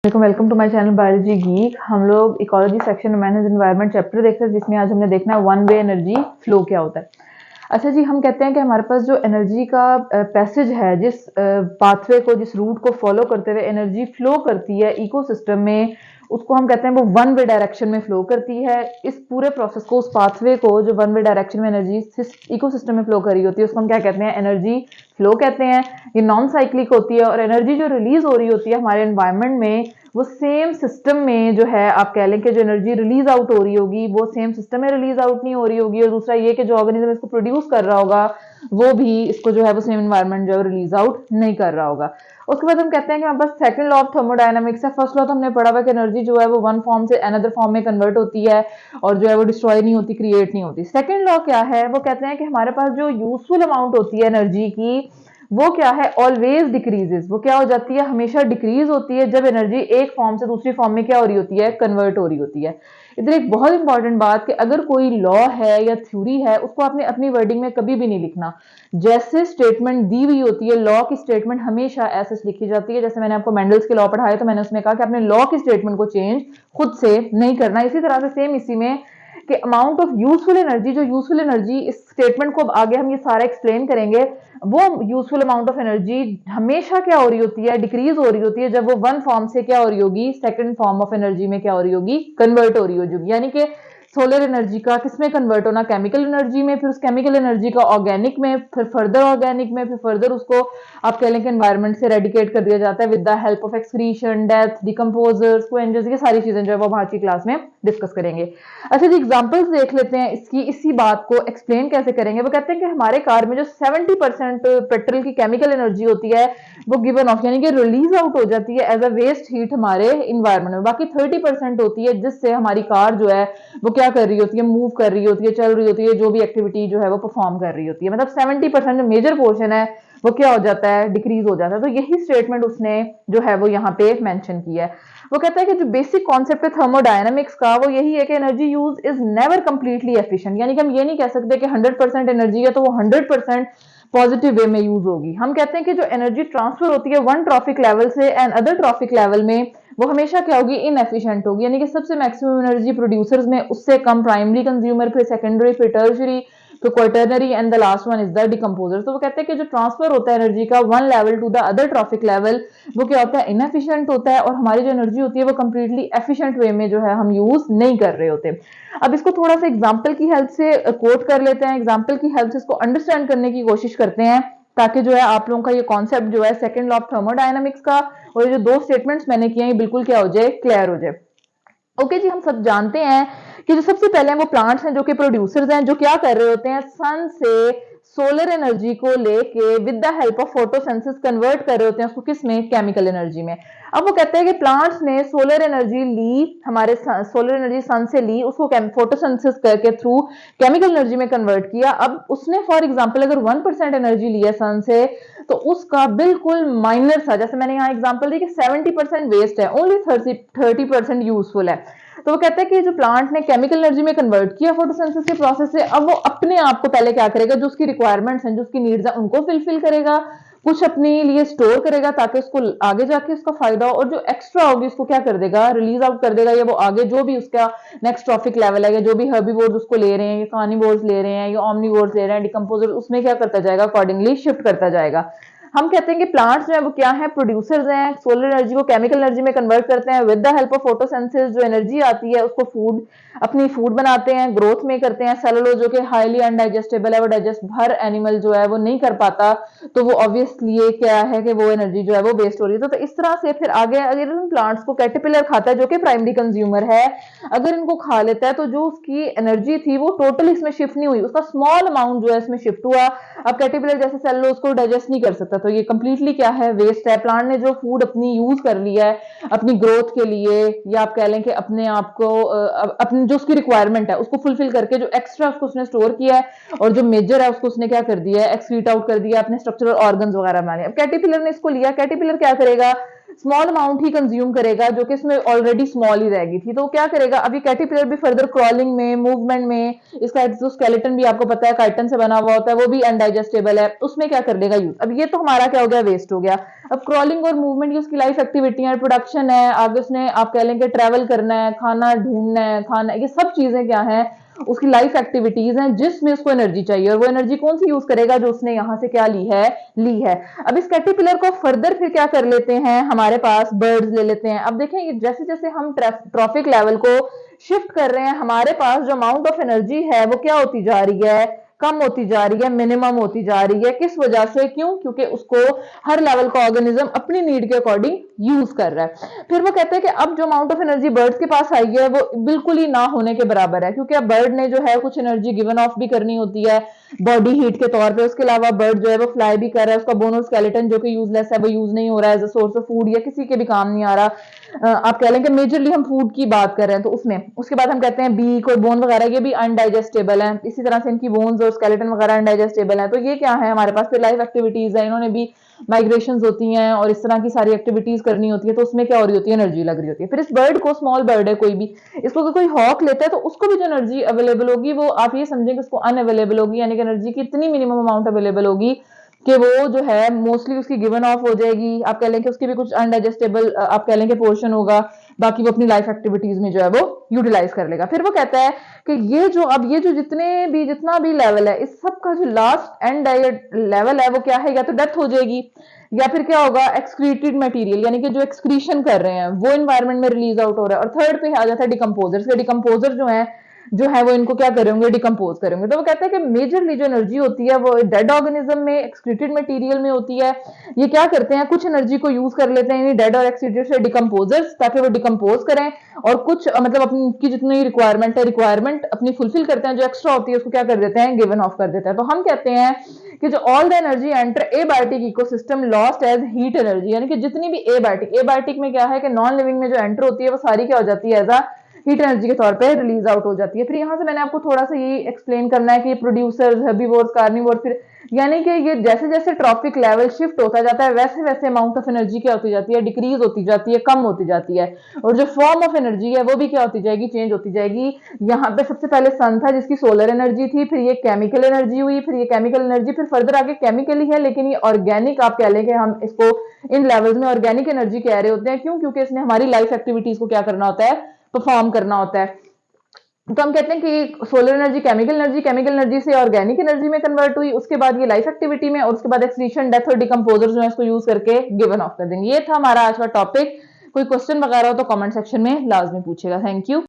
Welcome to my channel biology geek. हम लोग ecology section में मैनेज एनवायरनमेंट चैप्टर देख रहे हैं, जिसमें आज हमने देखना है वन वे एनर्जी फ्लो क्या होता है। अच्छा जी, हम कहते हैं कि हमारे पास जो एनर्जी का पैसेज है, जिस पाथवे को, जिस रूट को फॉलो करते हुए एनर्जी फ्लो करती है इकोसिस्टम में, उसको हम कहते हैं वो वन वे डायरेक्शन में फ्लो करती है। इस पूरे प्रोसेस को, उस पाथवे को जो वन वे डायरेक्शन में एनर्जी इकोसिस्टम में फ्लो कर रही होती है, उसको हम क्या कहते हैं? एनर्जी फ्लो कहते हैं। ये नॉन साइक्लिक होती है और एनर्जी जो रिलीज हो रही होती है हमारे एनवायरनमेंट में, वो सेम सिस्टम में जो है, आप कह लें कि जो एनर्जी रिलीज आउट हो रही होगी वो सेम सिस्टम में रिलीज आउट नहीं हो रही होगी। और दूसरा ये कि जो ऑर्गेनिज्म इसको प्रोड्यूस कर रहा होगा वो भी इसको जो है वो सेम एनवायरनमेंट जो है रिलीज आउट नहीं कर रहा होगा। उसके बाद हम कहते हैं कि हमारे पास सेकंड लॉ ऑफ थर्मोडायनामिक्स है। फर्स्ट लॉ तो हमने पढ़ा हुआ कि एनर्जी जो है वो वन फॉर्म से अनदर फॉर्म में कन्वर्ट होती है और जो है वो डिस्ट्रॉय नहीं होती, क्रिएट नहीं होती। सेकंड लॉ क्या है? वो कहते हैं कि हमारे पास जो यूजफुल अमाउंट होती है एनर्जी की, वो क्या है? Always decreases. वो क्या हो जाती है? हमेशा डिक्रीज होती है जब एनर्जी एक फॉर्म से दूसरी फॉर्म में क्या हो रही होती है? कन्वर्ट हो रही होती है। इधर एक बहुत इंपॉर्टेंट बात कि अगर कोई लॉ है या थ्योरी है, उसको आपने अपनी वर्डिंग में कभी भी नहीं लिखना। जैसे स्टेटमेंट दी हुई होती है, लॉ की स्टेटमेंट हमेशा ऐसे लिखी जाती है। जैसे मैंने आपको मेंडल्स के लॉ पढ़ाया तो मैंने उसमें कहा कि आपने लॉ की स्टेटमेंट को चेंज खुद से नहीं करना। इसी तरह से सेम इसी में कि अमाउंट ऑफ यूजफुल एनर्जी, जो यूजफुल एनर्जी, इस स्टेटमेंट को अब आगे हम ये सारा एक्सप्लेन करेंगे, वो यूजफुल अमाउंट ऑफ एनर्जी हमेशा क्या हो रही होती है? डिक्रीज हो रही होती है जब वो वन फॉर्म से क्या हो रही होगी? सेकंड फॉर्म ऑफ एनर्जी में क्या हो रही होगी? कन्वर्ट हो रही होगी। यानी कि सोलर एनर्जी का किसमें कन्वर्ट होना? केमिकल एनर्जी में, फिर उस केमिकल एनर्जी का ऑर्गेनिक में, फिर फर्दर ऑर्गेनिक में, फिर फर्दर उसको आप कह लें कि एनवायरनमेंट से रेडिकेट कर दिया जाता है with the help of excretion, death, decomposers, कोएंजर्स। ये सारी चीजें जो है वो हम आज की क्लास में डिस्कस करेंगे। अच्छा जी, एग्जांपल्स देख लेते हैं इसकी। इसी बात को एक्सप्लेन कैसे करेंगे? वो कहते हैं कि हमारे कार में जो 70% पेट्रोल की केमिकल एनर्जी होती है वो गिवन ऑफ, यानी कि रिलीज आउट हो जाती है एज अ वेस्ट हीट हमारे इन्वायरमेंट में। बाकी 30% होती है जिससे हमारी कार जो है वो क्या कर रही होती है? मूव कर रही होती है, चल रही होती है, जो भी एक्टिविटी जो है वो परफॉर्म कर रही होती है। मतलब 70% जो मेजर पोर्शन है वो क्या हो जाता है? डिक्रीज हो जाता है। तो यही स्टेटमेंट उसने जो है वो यहाँ पे मेंशन किया है। वो कहता है कि जो बेसिक कॉन्सेप्ट है थर्मोडायनामिक्स का, वो यही है कि energy use is never completely efficient. यानी कि हम ये नहीं कह सकते कि 100% एनर्जी है तो वो 100% पॉजिटिव वे में यूज होगी। हम कहते हैं कि जो एनर्जी ट्रांसफर होती है वन ट्रॉफिक लेवल से एंड अदर ट्रॉफिक लेवल में, वो हमेशा क्या होगी? इनएफिशिएंट होगी। यानी कि सबसे मैक्सिमम एनर्जी प्रोड्यूसर्स में, उससे कम प्राइमरी कंज्यूमर, फिर सेकेंडरी, फिर टर्शरी, तो quaternary, and the last one is the decomposer. तो वो कहते हैं कि जो ट्रांसफर होता है एनर्जी का one level to the other trophic level, वो क्या होता है? इनएफिशिएंट होता है। और हमारी जो एनर्जी होती है वो कंप्लीटली एफिशिएंट वे में जो है हम यूज नहीं कर रहे होते। अब इसको थोड़ा सा एग्जाम्पल की हेल्प से कोट कर लेते हैं। एग्जाम्पल की हेल्प से इसको अंडरस्टैंड करने की कोशिश करते हैं, ताकि जो है आप लोगों का ये कॉन्सेप्ट जो है सेकंड लॉ ऑफ थर्मोडायनामिक्स का और ये जो दो स्टेटमेंट्स मैंने किए हैं बिल्कुल क्या हो जाए? क्लियर हो जाए। ओके जी, हम सब जानते हैं कि जो सबसे पहले हैं वो प्लांट्स हैं जो कि प्रोड्यूसर्स हैं, जो क्या कर रहे होते हैं? सन से सोलर एनर्जी को लेके with the help of photosynthesis convert कर रहे होते हैं उसको किस में? केमिकल एनर्जी में। अब वो कहते हैं कि प्लांट्स ने सोलर एनर्जी ली, हमारे सोलर एनर्जी सन से ली, उसको फोटोसिंथेसिस करके थ्रू केमिकल एनर्जी में कन्वर्ट किया। अब उसने फॉर एग्जांपल अगर 1% एनर्जी ली है सन से, तो उसका बिल्कुल माइनर सा, जैसे मैंने यहाँ एग्जांपल दी कि 70% वेस्ट है, ओनली 30% यूजफुल है। तो वो कहता है कि जो प्लांट ने केमिकल एनर्जी में कन्वर्ट किया फोटोसिंथेसिस के प्रोसेस से, अब वो अपने आप को पहले क्या करेगा? जो उसकी रिक्वायरमेंट्स हैं, जो उसकी नीड्स हैं, उनको फिलफिल करेगा, कुछ अपने लिए स्टोर करेगा ताकि उसको आगे जाके उसका फायदा हो, और जो एक्स्ट्रा होगी उसको क्या कर देगा? रिलीज आउट कर देगा, या वो आगे जो भी उसका नेक्स्ट ट्रॉफिक लेवल है, या जो भी हर्बीवोर्स उसको ले रहे हैं, या कार्निवोर्स ले रहे हैं, या ओमनीवोर्स ले रहे हैं, डिकम्पोजर, उसमें क्या करता जाएगा? अकॉर्डिंगली शिफ्ट करता जाएगा। हम कहते हैं कि प्लांट्स जो है वो क्या है? प्रोड्यूसर्स हैं। सोलर एनर्जी को केमिकल एनर्जी में कन्वर्ट करते हैं with the help of photosynthesis. जो एनर्जी आती है उसको फूड, अपनी फूड बनाते हैं, ग्रोथ में करते हैं। सेलुलोज जो कि हाईली अनडाइजेस्टेबल है, वो डाइजेस्ट हर एनिमल जो है वो नहीं कर पाता, तो वो ऑब्वियसली ये क्या है कि वो एनर्जी जो है वो वेस्ट हो रही है। तो इस तरह से फिर आगे अगर इन प्लांट्स को कैटरपिलर खाता है जो कि प्राइमरी कंज्यूमर है, अगर इनको खा लेता है तो जो उसकी एनर्जी थी वो टोटल इसमें शिफ्ट नहीं हुई, उसका स्मॉल अमाउंट जो है इसमें शिफ्ट हुआ। अब कैटरपिलर जैसे सेलुलोज को डाइजेस्ट नहीं कर सकता, तो ये कंप्लीटली क्या है? वेस्ट है। प्लांट ने जो फूड अपनी यूज कर लिया है अपनी ग्रोथ के लिए, या आप कह लें कि अपने आप को अपनी जो उसकी रिक्वायरमेंट है उसको फुलफिल करके जो एक्स्ट्रा उसको उसने स्टोर किया है और जो मेजर है उसको उसने क्या कर दिया है? एक्सक्रीट आउट कर दिया, अपने स्ट्रक्चरल ऑर्गन्स वगैरह बना लिया। अब कैटरपिलर ने इसको लिया, कैटरपिलर क्या करेगा? स्मॉल अमाउंट ही कंज्यूम करेगा जो कि इसमें ऑलरेडी स्मॉल ही रहेगी थी। तो वो क्या करेगा, अभी कैटरपिलर भी फर्दर क्रॉलिंग में, मूवमेंट में, इसका जो स्केलेटन भी आपको पता है काइटन से बना हुआ होता है, वो भी अनडाइजेस्टेबल है, उसमें क्या कर लेगा यूज। अब ये तो हमारा क्या हो गया, वेस्ट हो गया। अब क्रॉलिंग और मूवमेंट की उसकी लाइफ एक्टिविटी है, प्रोडक्शन है, आगे उसने आप कह लेंगे ट्रेवल करना है, खाना ढूंढना है, खाना, ये सब चीजें क्या है, उसकी लाइफ एक्टिविटीज हैं जिसमें उसको एनर्जी चाहिए। और वो एनर्जी कौन सी यूज करेगा, जो उसने यहां से क्या ली है। अब इस कैटरपिलर को फर्दर फिर क्या कर लेते हैं, हमारे पास बर्ड्स ले लेते हैं। अब देखें जैसे जैसे हम ट्रॉफिक लेवल को शिफ्ट कर रहे हैं, हमारे पास जो अमाउंट ऑफ एनर्जी है वो क्या होती जा रही है, कम होती जा रही है, मिनिमम होती जा रही है। किस वजह से, क्यों, क्योंकि उसको हर लेवल का ऑर्गेनिज्म अपनी नीड के अकॉर्डिंग यूज कर रहा है। फिर वो कहते हैं कि अब जो अमाउंट ऑफ एनर्जी बर्ड्स के पास आई है वो बिल्कुल ही ना होने के बराबर है, क्योंकि अब बर्ड ने जो है कुछ एनर्जी गिवन ऑफ भी करनी होती है बॉडी हीट के तौर पे। उसके अलावा बर्ड जो है वो फ्लाई भी कर रहा है, उसका बोनो स्केलेटन जो कि यूजलेस है वो यूज नहीं हो रहा है as a source of food, या किसी के भी काम नहीं आ रहा। आप कह लें कि मेजरली हम फूड की बात कर रहे हैं तो उसमें, उसके बाद हम कहते हैं बीक और बोन वगैरह ये भी अनडाइजेस्टेबल है, इसी तरह से इनकी बोन्स और स्केलेटन वगैरह अनडाइजेस्टेबल है। तो ये क्या है, हमारे पास फिर लाइफ एक्टिविटीज है, इन्होंने भी माइग्रेशन होती हैं और इस तरह की सारी एक्टिविटीज करनी होती है, तो उसमें क्या हो रही होती है, एनर्जी लग रही होती है। फिर इस बर्ड को, स्मॉल बर्ड है कोई भी, इसको अगर कोई हॉक लेता है तो उसको भी जो एनर्जी अवेलेबल होगी वो आप ये समझें कि उसको अनअवेलेबल होगी, यानी कि एनर्जी की इतनी मिनिमम अमाउंट अवेलेबल होगी कि वो जो है मोस्टली उसकी गिवन ऑफ हो जाएगी। आप कह लें कि उसकी भी कुछ अनडाइजेस्टेबल आप कह लें कि पोर्शन होगा, बाकी वो अपनी लाइफ एक्टिविटीज में जो है वो यूटिलाइज कर लेगा। फिर वो कहता है कि ये जो जितना भी लेवल है, इस सब का जो लास्ट एंड लेवल है वो क्या है, या तो डेथ हो जाएगी या फिर क्या होगा, एक्सक्रीटेड मटेरियल, यानी कि जो एक्सक्रीशन कर रहे हैं वो एनवायरनमेंट में रिलीज आउट हो रहा है। और थर्ड पे आ जाता है डिकम्पोजर्स के, डिकम्पोजर जो है वो इनको क्या करेंगे, डिकम्पोज करेंगे। तो वो कहते हैं कि मेजरली जो एनर्जी होती है वो डेड ऑर्गेनिज्म में, एक्सक्रीटेड मटेरियल में होती है। ये क्या करते हैं, कुछ एनर्जी को यूज कर लेते हैं डेड और एक्सक्रीटेड से डिकम्पोजर्स, ताकि वो डिकम्पोज करें, और कुछ मतलब अपनी जितनी रिक्वायरमेंट अपनी फुलफिल करते हैं, जो एक्स्ट्रा होती है उसको क्या कर देते हैं, गिवन ऑफ कर देते हैं। तो हम कहते हैं कि जो all the energy enter abiotic ecosystem lost as heat energy, यानी कि जितनी भी एबायोटिक में क्या है कि नॉन लिविंग में जो एंटर होती है वो सारी क्या हो जाती है, एज अ हीट एनर्जी के तौर पे रिलीज आउट हो जाती है। फिर यहाँ से मैंने आपको थोड़ा सा ये एक्सप्लेन करना है कि प्रोड्यूसर्स, हर्बीवोर्स, कार्निवोर, फिर यानी कि ये जैसे जैसे ट्रॉपिक लेवल शिफ्ट होता जाता है वैसे वैसे अमाउंट ऑफ एनर्जी क्या होती जाती है, डिक्रीज होती जाती है, कम होती जाती है। और जो फॉर्म ऑफ एनर्जी है वो भी क्या होती जाएगी, चेंज होती जाएगी। यहाँ पे सबसे पहले सन था जिसकी सोलर एनर्जी थी, फिर ये केमिकल एनर्जी हुई, फिर ये केमिकल एनर्जी फिर फर्दर आगे केमिकल ही है, लेकिन ये ऑर्गेनिक आप कह लें कि हम इसको इन लेवल्स में ऑर्गेनिक एनर्जी कह रहे होते हैं। क्यों, क्योंकि इसने हमारी लाइफ एक्टिविटीज को क्या करना होता है, परफॉर्म करना होता है। तो हम कहते हैं कि सोलर एनर्जी केमिकल एनर्जी से ऑर्गेनिक एनर्जी में कन्वर्ट हुई, उसके बाद ये लाइफ एक्टिविटी में, और उसके बाद एक्सक्रीशन, डेथ और डिकम्पोजर जो है इसको यूज करके गिवन ऑफ कर देंगे। ये था हमारा आज का टॉपिक। कोई क्वेश्चन वगैरह हो तो कमेंट सेक्शन में लाजमी पूछेगा। Thank you.